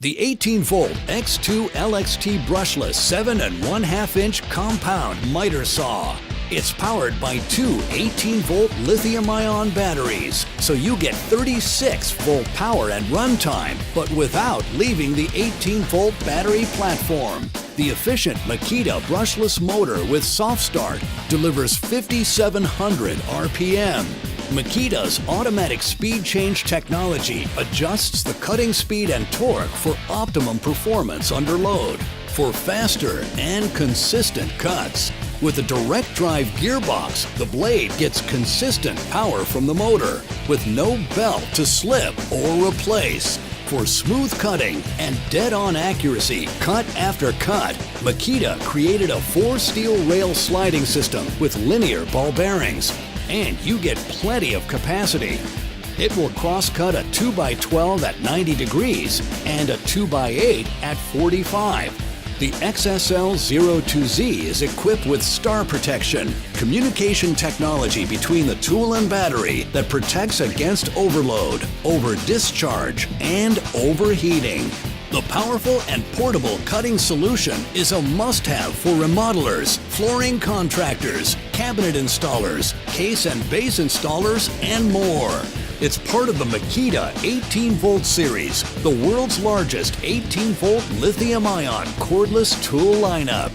The 18-volt X2 LXT brushless 7 1/2-inch compound miter saw. It's powered by two 18-volt lithium-ion batteries, so you get 36-volt power and runtime, but without leaving the 18-volt battery platform. The efficient MAKITA brushless motor with soft start delivers 5,700 RPM. MAKITA's automatic speed change technology adjusts the cutting speed and torque for optimum performance under load, for faster and consistent cuts. With a direct drive gearbox, the blade gets consistent power from the motor, with no belt to slip or replace. For smooth cutting and dead-on accuracy, cut after cut, MAKITA created a 4-steel rail sliding system with linear ball bearings. And you get plenty of capacity. It will cross-cut a 2x12 at 90 degrees and a 2x8 at 45. The XSL02Z is equipped with star protection, communication technology between the tool and battery that protects against overload, over-discharge, and overheating. The powerful and portable cutting solution is a must-have for remodelers, flooring contractors, cabinet installers, case and base installers, and more. It's part of the MAKITA 18-volt series, the world's largest 18-volt lithium-ion cordless tool lineup.